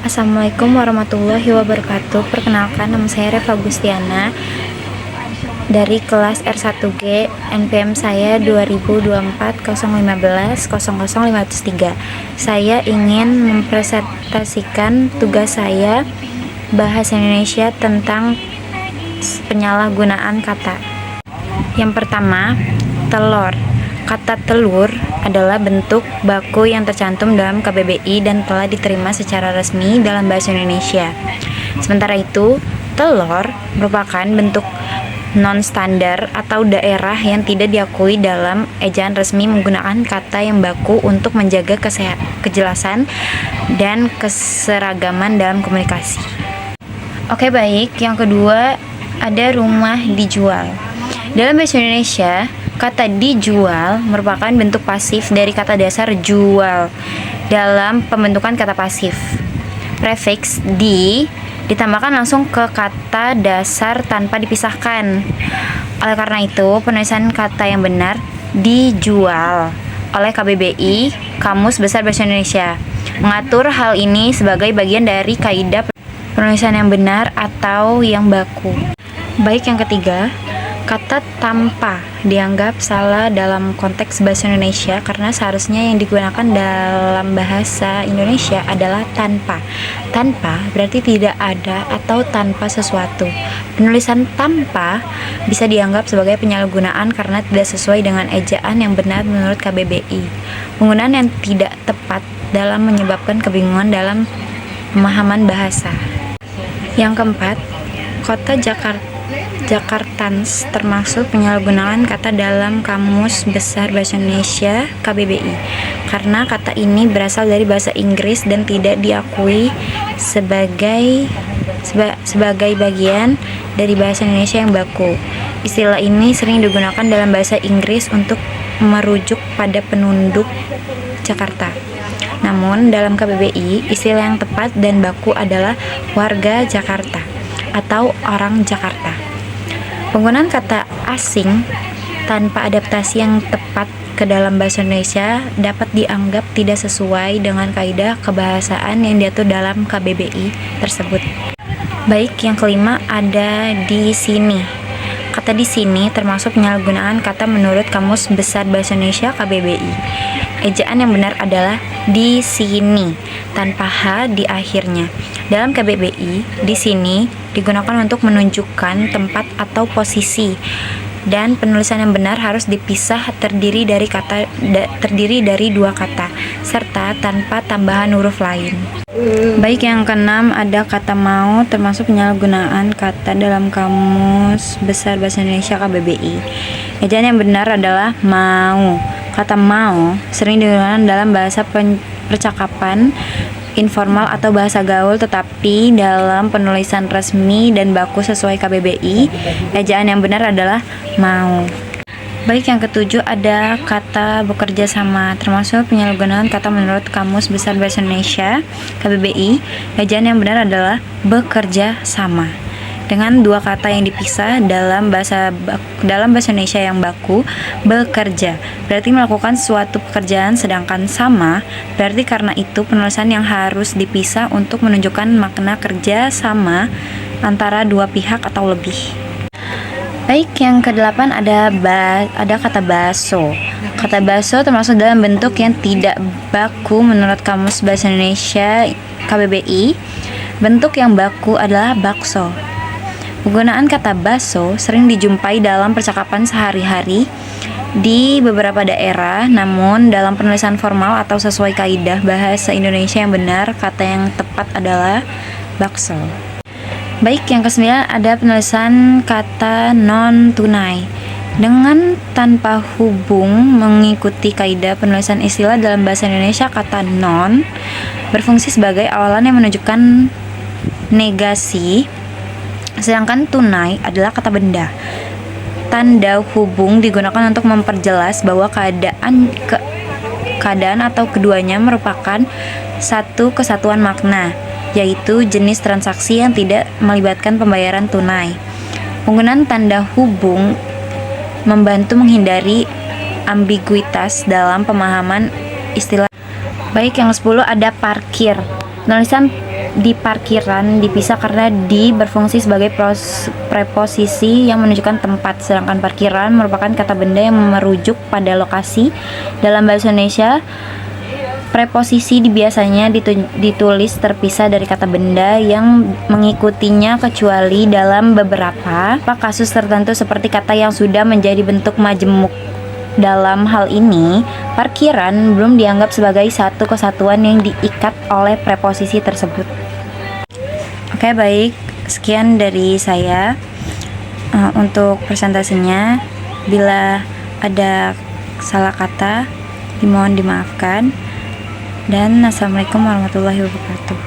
Assalamualaikum warahmatullahi wabarakatuh. Perkenalkan, nama saya Reva Gustiana dari kelas R1G. NPM saya 2024-015-00503. Saya ingin mempresentasikan tugas saya bahasa Indonesia tentang penyalahgunaan kata. Yang pertama, telur. Kata telur adalah bentuk baku yang tercantum dalam KBBI dan telah diterima secara resmi dalam bahasa Indonesia. Sementara itu, telur merupakan bentuk non-standar atau daerah yang tidak diakui dalam ejaan resmi menggunakan kata yang baku untuk menjaga kejelasan dan keseragaman dalam komunikasi. Oke, baik. Yang kedua, ada rumah dijual. Dalam bahasa Indonesia, kata dijual merupakan bentuk pasif dari kata dasar jual dalam pembentukan kata pasif. Prefix di ditambahkan langsung ke kata dasar tanpa dipisahkan. Oleh karena itu, penulisan kata yang benar dijual oleh KBBI, Kamus Besar Bahasa Indonesia, mengatur hal ini sebagai bagian dari kaidah penulisan yang benar atau yang baku. Baik, yang ketiga, kata tanpa dianggap salah dalam konteks bahasa Indonesia karena seharusnya yang digunakan dalam bahasa Indonesia adalah tanpa. Tanpa berarti tidak ada atau tanpa sesuatu. Penulisan tanpa bisa dianggap sebagai penyalahgunaan karena tidak sesuai dengan ejaan yang benar menurut KBBI. Penggunaan yang tidak tepat dalam menyebabkan kebingungan dalam pemahaman bahasa. Yang keempat, kota Jakartans termasuk penyalahgunaan kata dalam Kamus Besar Bahasa Indonesia KBBI karena kata ini berasal dari bahasa Inggris dan tidak diakui sebagai bagian dari bahasa Indonesia yang baku. Istilah ini sering digunakan dalam bahasa Inggris untuk merujuk pada penduduk Jakarta. Namun dalam KBBI, istilah yang tepat dan baku adalah warga Jakarta atau orang Jakarta. Penggunaan kata asing tanpa adaptasi yang tepat ke dalam bahasa Indonesia dapat dianggap tidak sesuai dengan kaidah kebahasaan yang diatur dalam KBBI tersebut. Baik, yang kelima ada di sini. Kata di sini termasuk penyalahgunaan kata menurut Kamus Besar Bahasa Indonesia KBBI. Ejaan yang benar adalah di sini tanpa H di akhirnya. Dalam KBBI, di sini digunakan untuk menunjukkan tempat atau posisi, dan penulisan yang benar harus dipisah terdiri dari dua kata serta tanpa tambahan huruf lain. Baik, yang keenam ada kata mau termasuk penyalahgunaan kata dalam Kamus Besar Bahasa Indonesia KBBI. Ejaan yang benar adalah mau. Kata mau sering digunakan dalam bahasa percakapan informal atau bahasa gaul, tetapi dalam penulisan resmi dan baku sesuai KBBI, ejaan yang benar adalah mau. Baik, yang ketujuh ada kata bekerja sama termasuk penyalahgunaan kata menurut Kamus Besar Bahasa Indonesia KBBI. Ejaan yang benar adalah bekerja sama. Dengan dua kata yang dipisah dalam bahasa Indonesia yang baku, bekerja berarti melakukan suatu pekerjaan, sedangkan sama berarti karena itu penulisan yang harus dipisah untuk menunjukkan makna kerja sama antara dua pihak atau lebih. Baik, yang kedelapan ada kata baso. Kata baso termasuk dalam bentuk yang tidak baku menurut Kamus Bahasa Indonesia KBBI. Bentuk yang baku adalah bakso. Penggunaan kata baso sering dijumpai dalam percakapan sehari-hari di beberapa daerah, namun dalam penulisan formal atau sesuai kaidah bahasa Indonesia yang benar, kata yang tepat adalah bakso. Baik, yang kesembilan ada penulisan kata non-tunai. Dengan tanpa hubung mengikuti kaidah penulisan istilah dalam bahasa Indonesia, kata non berfungsi sebagai awalan yang menunjukkan negasi, sedangkan tunai adalah kata benda. Tanda hubung digunakan untuk memperjelas bahwa keadaan atau keduanya merupakan satu kesatuan makna, yaitu jenis transaksi yang tidak melibatkan pembayaran tunai. Penggunaan tanda hubung membantu menghindari ambiguitas dalam pemahaman istilah. Baik, yang 10 ada parkir. Penulisan di parkiran dipisah karena di berfungsi sebagai preposisi yang menunjukkan tempat, sedangkan parkiran merupakan kata benda yang merujuk pada lokasi. Dalam bahasa Indonesia, preposisi biasanya ditulis terpisah dari kata benda yang mengikutinya kecuali dalam beberapa kasus tertentu seperti kata yang sudah menjadi bentuk majemuk. Dalam hal ini, parkiran belum dianggap sebagai satu kesatuan yang diikat oleh preposisi tersebut. Oke, baik. Sekian dari saya untuk presentasinya. Bila ada salah kata, dimohon dimaafkan. Dan assalamualaikum warahmatullahi wabarakatuh.